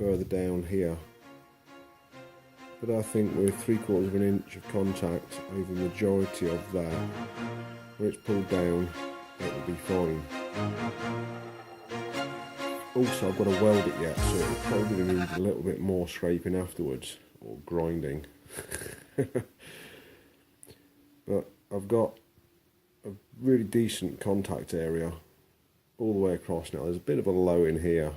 further down here. But I think with 3/4 of an inch of contact over the majority of that, when it's pulled down, it will be fine. Also, I've got to weld it yet, so it'll probably need a little bit more scraping afterwards, or grinding. But I've got a really decent contact area all the way across now. There's a bit of a low in here,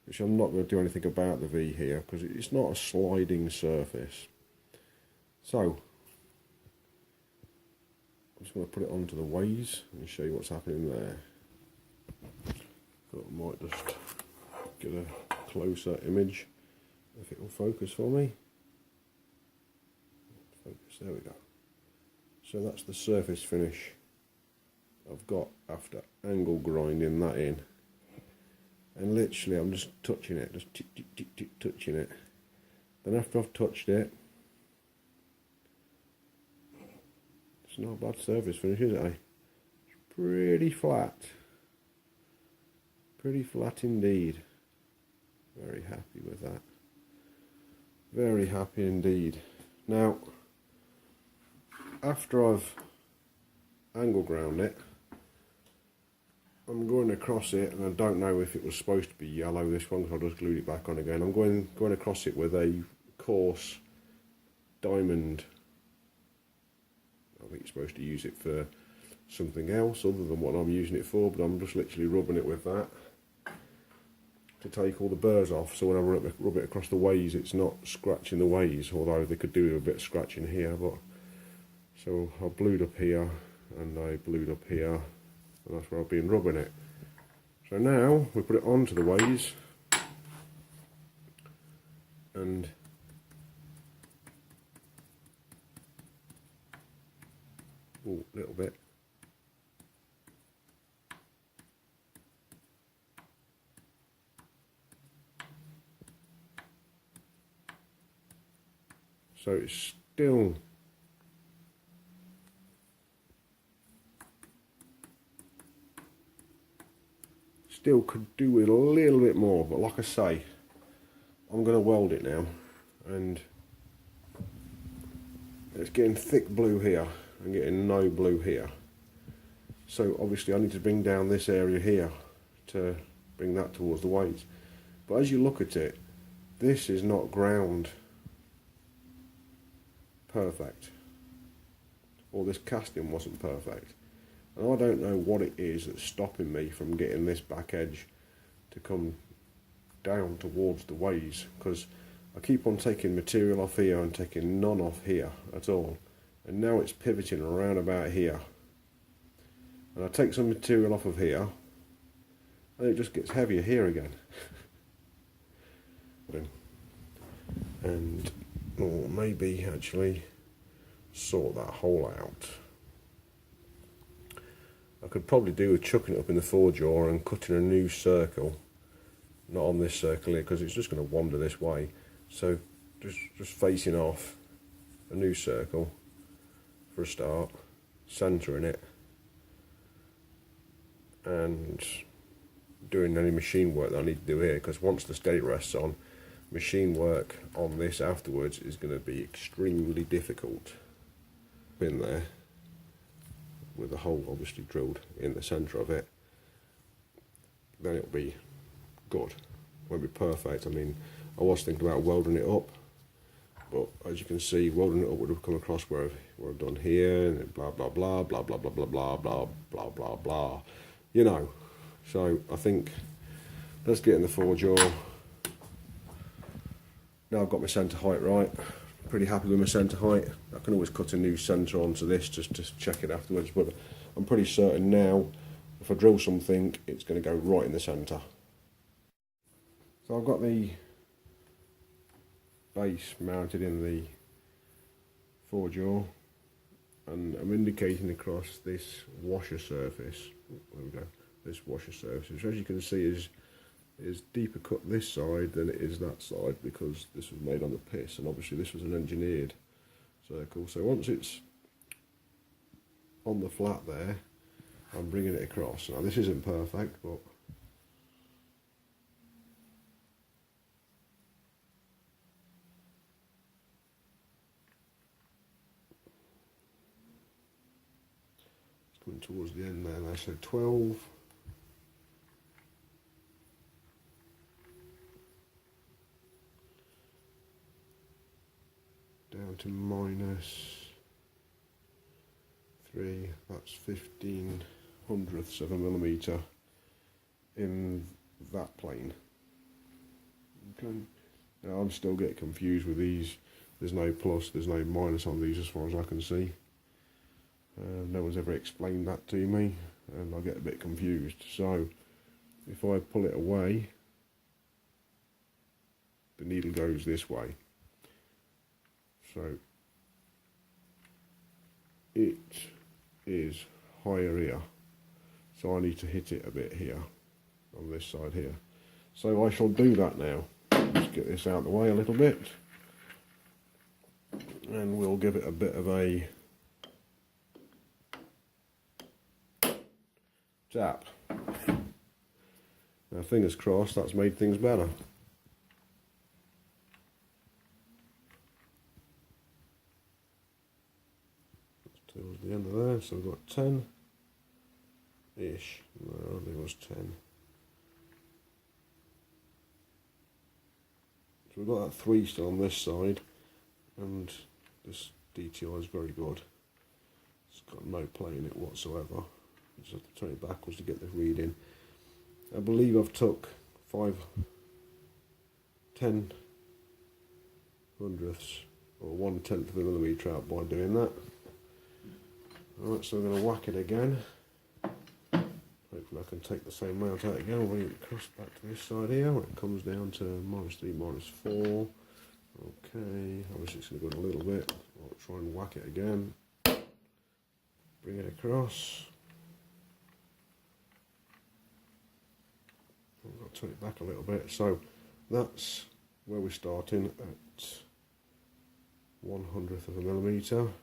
which I'm not going to do anything about the V here, because it's not a sliding surface. So, I'm just going to put it onto the ways and show you what's happening there. Thought I might just get a closer image, if it will focus for me. Focus, there we go. So that's the surface finish I've got after angle grinding that in. And literally I'm just touching it, just tick, tick, tick, tick, touching it. Then after I've touched it, it's not a bad surface finish, is it? It's pretty flat. Pretty flat indeed. Very happy with that. Very happy indeed. Now, after I've angle ground it, I'm going across it, and I don't know if it was supposed to be yellow, this one, because I just glued it back on again. I'm going across it with a coarse diamond. I think you're supposed to use it for something else other than what I'm using it for, but I'm just literally rubbing it with that to take all the burrs off, so when I rub it across the ways, it's not scratching the ways, although they could do with a bit of scratching here. But so I blued up here, and I blued up here, and that's where I've been rubbing it. So now we put it onto the ways, and a little bit. So it's still could do with a little bit more, but like I say, I'm going to weld it now, and it's getting thick blue here and getting no blue here. So obviously I need to bring down this area here to bring that towards the ways. But as you look at it, this is not ground perfect, or this casting wasn't perfect, and I don't know what it is that's stopping me from getting this back edge to come down towards the ways, because I keep on taking material off here and taking none off here at all, and now it's pivoting around about here, and I take some material off of here and it just gets heavier here again. And or maybe actually sort that hole out. I could probably do with chucking it up in the 4-jaw and cutting a new circle, not on this circle here, because it's just going to wander this way. So just facing off a new circle for a start, centering it, and doing any machine work that I need to do here, because once the steady rests on, machine work on this afterwards is going to be extremely difficult. In there, with the hole obviously drilled in the centre of it, then it'll be good. Won't be perfect. I mean, I was thinking about welding it up, but as you can see, welding it up would have come across where I've done here, and blah blah blah blah blah blah blah blah blah blah blah blah, you know. So I think let's get in the 4-jaw. Now I've got my centre height right. Pretty happy with my centre height. I can always cut a new centre onto this just to check it afterwards, but I'm pretty certain now if I drill something it's going to go right in the centre. So I've got the base mounted in the 4-jaw, and I'm indicating across this washer surface. There we go. This washer surface, which as you can see is deeper cut this side than it is that side, because this was made on the piss, and obviously this was an engineered circle. So once it's on the flat there, I'm bringing it across. Now this isn't perfect, but coming towards the end there now, so 12. Down to -3, that's 15/100ths of a millimetre in that plane. Okay. Now I'm still getting confused with these. There's no plus, there's no minus on these as far as I can see. No one's ever explained that to me, and I get a bit confused. So if I pull it away, the needle goes this way. So it is higher here, so I need to hit it a bit here, on this side here. So I shall do that now. Let's get this out of the way a little bit, and we'll give it a bit of a tap. Now fingers crossed that's made things better. Towards the end of there, so we've got 10-ish. No, there was 10. So we've got that 3 still on this side, and this detail is very good. It's got no play in it whatsoever. You just have to turn it backwards to get the reading. I believe I've took 5/10 or 1/10 of a millimetre out by doing that. Alright, so we're going to whack it again. Hopefully I can take the same amount out again. I'll bring it across back to this side here, where it comes down to -3, -4. Okay, obviously it's going to go in a little bit. I'll try and whack it again. Bring it across. I've got to turn it back a little bit. So that's where we're starting at 1/100th of a millimetre.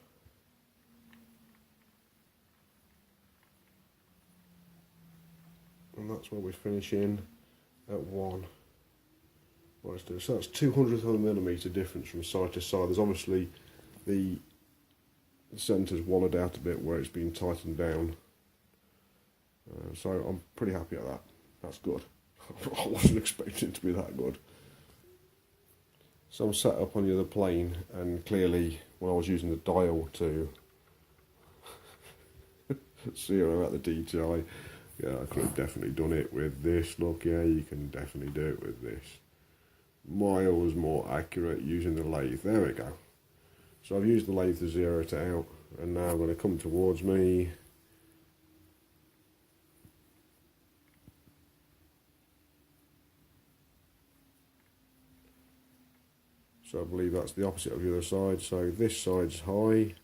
And that's where we're finishing at 1. Right, so that's 200th of a millimetre difference from side to side. There's obviously the centre's wallowed out a bit where it's been tightened down. So I'm pretty happy at that. That's good. I wasn't expecting it to be that good. So I'm set up on the other plane, and clearly when I was using the dial to zero out the detail, yeah, I could have definitely done it with this. Look, yeah, you can definitely do it with this. Miles more accurate using the lathe. There we go. So I've used the lathe to zero it out, and now I'm going to come towards me. So I believe that's the opposite of the other side. So this side's high,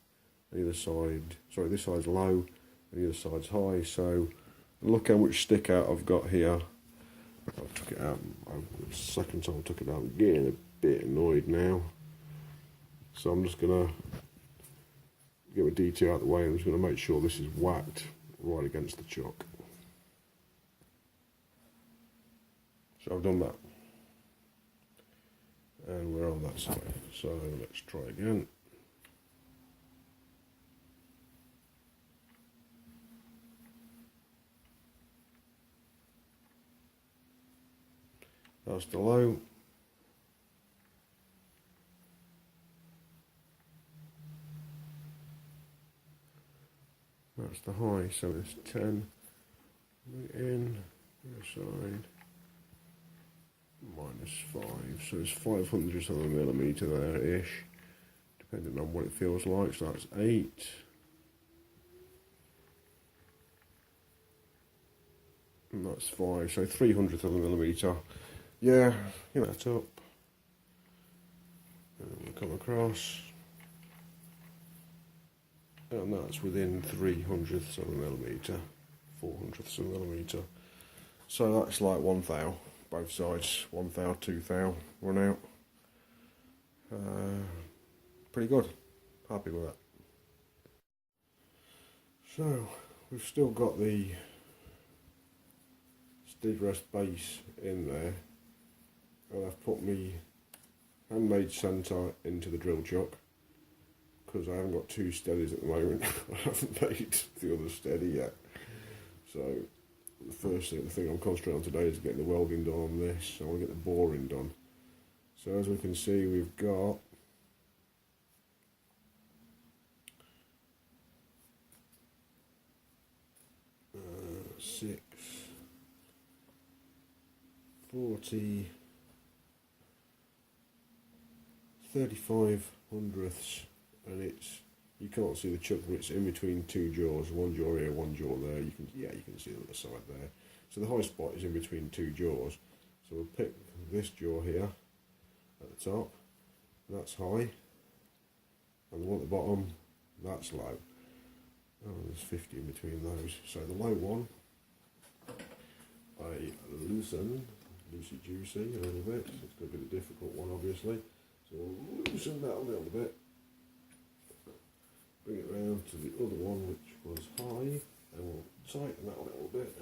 the other side, sorry, this side's low, and the other side's high. So look how much stick out I've got here. I took it out, the second time I took it out, I'm getting a bit annoyed now. So I'm just going to get the detail out of the way. I'm just going to make sure this is whacked right against the chuck. So I've done that. And we're on that side. So let's try again. That's the low. That's the high, so it's 10 in, the side, -5, so it's 500ths of a millimetre there-ish, depending on what it feels like, so that's 8. And that's 5, so 300th of a millimetre. Yeah, you know, that up. And we'll come across. And that's within 300ths of a millimetre, 400ths of a millimetre. So that's like 1 thou, both sides, 1 thou, 2 thou, run out. Pretty good, happy with that. So, we've still got the steady rest base in there. And I've put my handmade centre into the drill chuck. because I haven't got two steadies at the moment. I haven't made the other steady yet. So the thing I'm concentrating on today is getting the welding done on this. I want to get the boring done. So as we can see, we've got 6, 40, 35 hundredths, and you can't see the chuck, but it's in between two jaws, one jaw here, one jaw there. You can see the other side there. So the high spot is in between two jaws. So we'll pick this jaw here at the top, that's high, and the one at the bottom, that's low. Oh, there's 50 in between those. So the low one, I loosey juicy a little bit. So it's going to be the difficult one, obviously. So we'll loosen that a little bit. Bring it round to the other one, which was high, and we'll tighten that a little bit.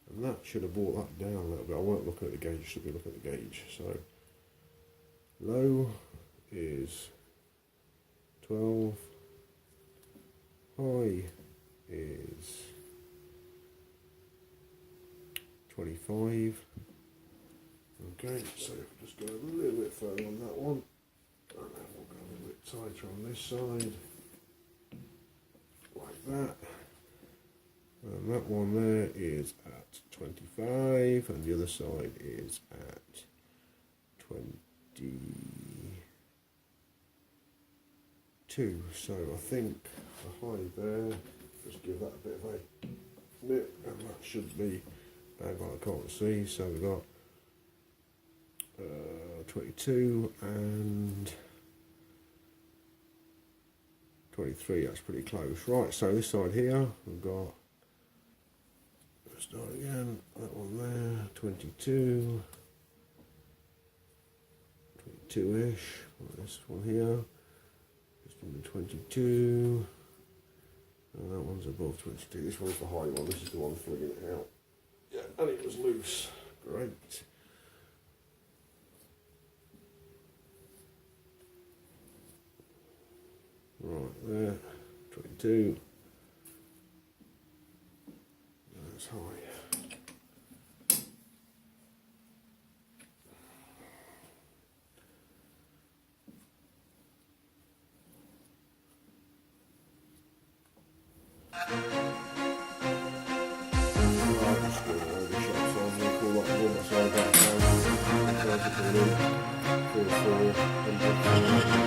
And that should have brought that down a little bit. I weren't looking at the gauge, should be looking at the gauge. So low is 12, high is 25. Okay, so just go a little bit further on that one, and then we'll go a little bit tighter on this side, like that. And that one there is at 25, and the other side is at 22. So I think the high there, just give that a bit of a nip, and that should be bang on. I can't see, so we've got 22 and 23, that's pretty close. Right, so this side here, we've got, let's start again, that one there, 22, 22-ish, this one here, just under 22, and that one's above 22, this one's the high one, this is the one flinging it out. Yeah, and it was loose, great. Right there, 22, that's high. Pt4